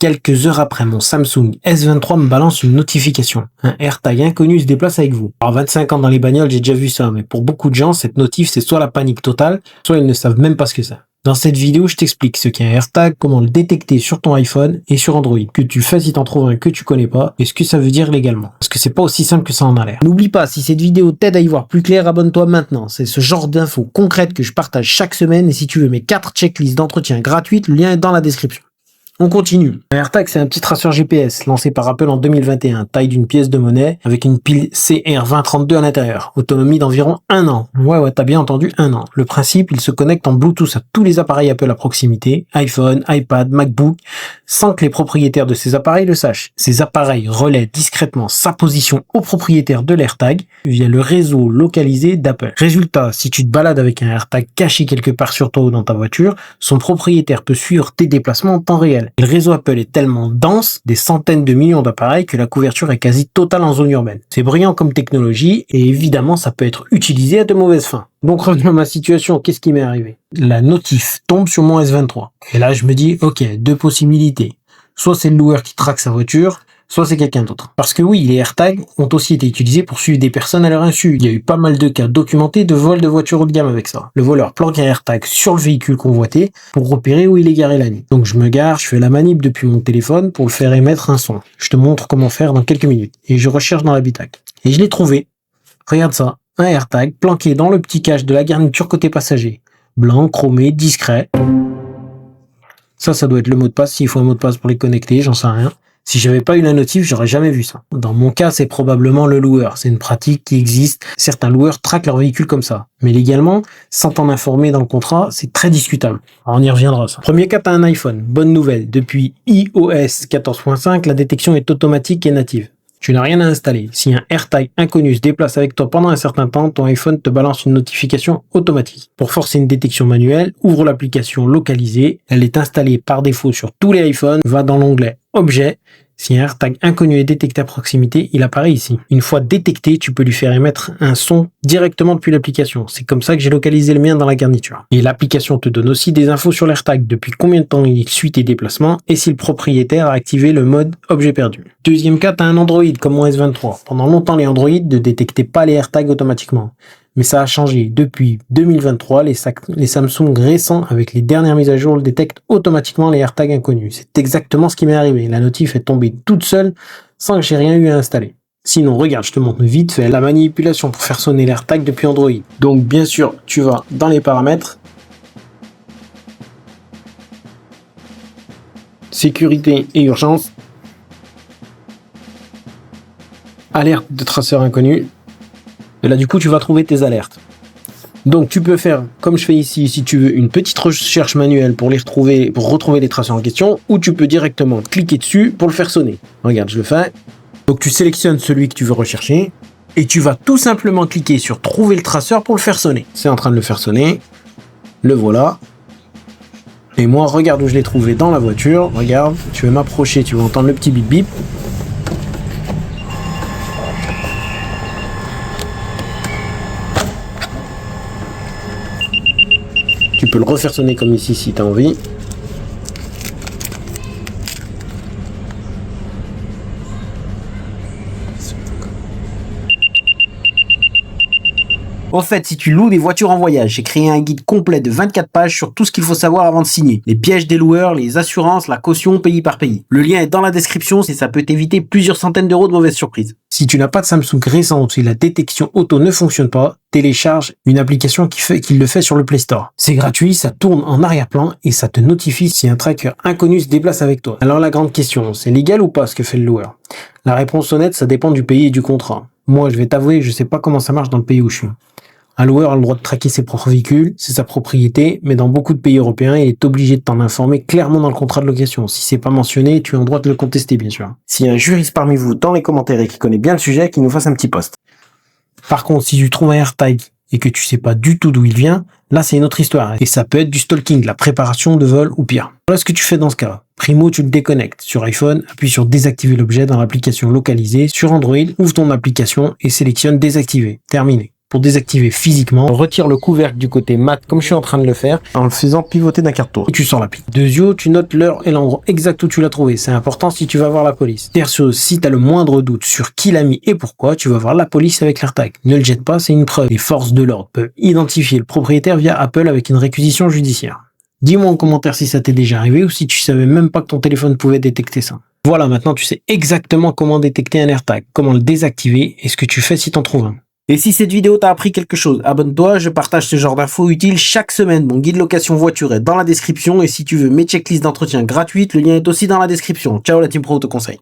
Quelques heures après, mon Samsung S23 me balance une notification. Un AirTag inconnu se déplace avec vous. Alors 25 ans dans les bagnoles, j'ai déjà vu ça, mais pour beaucoup de gens, cette notif, c'est soit la panique totale, soit ils ne savent même pas ce que c'est. Dans cette vidéo, je t'explique ce qu'est un AirTag, comment le détecter sur ton iPhone et sur Android, que tu fais si t'en trouves un que tu connais pas, et ce que ça veut dire légalement. Parce que c'est pas aussi simple que ça en a l'air. N'oublie pas, si cette vidéo t'aide à y voir plus clair, abonne-toi maintenant. C'est ce genre d'infos concrètes que je partage chaque semaine, et si tu veux mes 4 checklists d'entretien gratuites, le lien est dans la description. On continue. Un AirTag, c'est un petit traceur GPS lancé par Apple en 2021, taille d'une pièce de monnaie avec une pile CR2032 à l'intérieur, autonomie d'environ 1 an. Ouais, t'as bien entendu, 1 an. Le principe, il se connecte en Bluetooth à tous les appareils Apple à proximité, iPhone, iPad, MacBook, sans que les propriétaires de ces appareils le sachent. Ces appareils relaient discrètement sa position au propriétaire de l'AirTag via le réseau localisé d'Apple. Résultat, si tu te balades avec un AirTag caché quelque part sur toi ou dans ta voiture, son propriétaire peut suivre tes déplacements en temps réel. Le réseau Apple est tellement dense, des centaines de millions d'appareils, que la couverture est quasi totale en zone urbaine. C'est brillant comme technologie et évidemment ça peut être utilisé à de mauvaises fins. Donc revenons à ma situation, qu'est-ce qui m'est arrivé? La notif tombe sur mon S23. Et là je me dis, ok, 2 possibilités. Soit c'est le loueur qui traque sa voiture, soit c'est quelqu'un d'autre. Parce que oui, les AirTags ont aussi été utilisés pour suivre des personnes à leur insu. Il y a eu pas mal de cas documentés de vol de voitures haut de gamme avec ça. Le voleur planque un AirTag sur le véhicule convoité pour repérer où il est garé la nuit. Donc je me gare, je fais la manip depuis mon téléphone pour le faire émettre un son. Je te montre comment faire dans quelques minutes. Et je recherche dans l'habitacle. Et je l'ai trouvé. Regarde ça. Un AirTag planqué dans le petit cache de la garniture côté passager. Blanc, chromé, discret. Ça doit être le mot de passe. S'il faut un mot de passe pour les connecter, j'en sais rien. Si j'avais pas eu la notif, j'aurais jamais vu ça. Dans mon cas, c'est probablement le loueur. C'est une pratique qui existe. Certains loueurs traquent leur véhicule comme ça. Mais légalement, sans t'en informer dans le contrat, c'est très discutable. Alors on y reviendra, ça. Premier cas, t'as un iPhone. Bonne nouvelle. Depuis iOS 14.5, la détection est automatique et native. Tu n'as rien à installer. Si un AirTag inconnu se déplace avec toi pendant un certain temps, ton iPhone te balance une notification automatique. Pour forcer une détection manuelle, ouvre l'application localisée. Elle est installée par défaut sur tous les iPhones. Va dans l'onglet Objets. Si un AirTag inconnu est détecté à proximité, il apparaît ici. Une fois détecté, tu peux lui faire émettre un son directement depuis l'application. C'est comme ça que j'ai localisé le mien dans la garniture. Et l'application te donne aussi des infos sur l'AirTag, depuis combien de temps il suit tes déplacements et si le propriétaire a activé le mode objet perdu. Deuxième cas, tu as un Android comme mon S23. Pendant longtemps, les Android ne détectaient pas les AirTags automatiquement. Mais ça a changé. Depuis 2023, les Samsung récents, avec les dernières mises à jour, le détectent automatiquement les AirTags inconnus. C'est exactement ce qui m'est arrivé. La notif est tombée toute seule sans que j'ai rien eu à installer. Sinon, regarde, je te montre vite fait la manipulation pour faire sonner l'AirTag depuis Android. Donc, bien sûr, tu vas dans les paramètres. Sécurité et urgence. Alerte de traceur inconnu. Et là, du coup, tu vas trouver tes alertes. Donc, tu peux faire, comme je fais ici, si tu veux, une petite recherche manuelle pour retrouver les traceurs en question, ou tu peux directement cliquer dessus pour le faire sonner. Regarde, je le fais. Donc, tu sélectionnes celui que tu veux rechercher, et tu vas tout simplement cliquer sur trouver le traceur pour le faire sonner. C'est en train de le faire sonner. Le voilà. Et moi, regarde où je l'ai trouvé dans la voiture. Regarde, tu veux m'approcher, tu vas entendre le petit bip bip. Tu peux le refaire sonner comme ici si tu as envie. En fait, si tu loues des voitures en voyage, j'ai créé un guide complet de 24 pages sur tout ce qu'il faut savoir avant de signer. Les pièges des loueurs, les assurances, la caution pays par pays. Le lien est dans la description et ça peut t'éviter plusieurs centaines d'euros de mauvaises surprises. Si tu n'as pas de Samsung récente et la détection auto ne fonctionne pas, télécharge une application qui le fait sur le Play Store. C'est gratuit, ça tourne en arrière-plan et ça te notifie si un tracker inconnu se déplace avec toi. Alors la grande question, c'est légal ou pas ce que fait le loueur? La réponse honnête, ça dépend du pays et du contrat. Moi, je vais t'avouer, je sais pas comment ça marche dans le pays où je suis. Un loueur a le droit de traquer ses propres véhicules, c'est sa propriété, mais dans beaucoup de pays européens, il est obligé de t'en informer clairement dans le contrat de location. Si c'est pas mentionné, tu es en droit de le contester, bien sûr. S'il y a un juriste parmi vous dans les commentaires et qui connaît bien le sujet, qu'il nous fasse un petit post. Par contre, si tu trouves un AirTag et que tu sais pas du tout d'où il vient, là c'est une autre histoire. Et ça peut être du stalking, la préparation de vol ou pire. Voilà ce que tu fais dans ce cas. Primo, tu le déconnectes. Sur iPhone, appuie sur désactiver l'objet dans l'application localisée. Sur Android, ouvre ton application et sélectionne désactiver. Terminé. Pour désactiver physiquement, retire le couvercle du côté mat comme je suis en train de le faire en le faisant pivoter d'un quart de tour. Et tu sors la pile. Deuxièmement, tu notes l'heure et l'endroit exact où tu l'as trouvé. C'est important si tu vas voir la police. Tertiaire, si tu as le moindre doute sur qui l'a mis et pourquoi, tu vas voir la police avec l'AirTag. Ne le jette pas, c'est une preuve. Les forces de l'ordre peuvent identifier le propriétaire via Apple avec une réquisition judiciaire. Dis-moi en commentaire si ça t'est déjà arrivé ou si tu savais même pas que ton téléphone pouvait détecter ça. Voilà, maintenant tu sais exactement comment détecter un AirTag, comment le désactiver et ce que tu fais si t'en trouves un. Et si cette vidéo t'a appris quelque chose, abonne-toi, je partage ce genre d'infos utiles chaque semaine. Mon guide location voiture est dans la description et si tu veux mes checklists d'entretien gratuites, le lien est aussi dans la description. Ciao la team Pro Auto Conseil.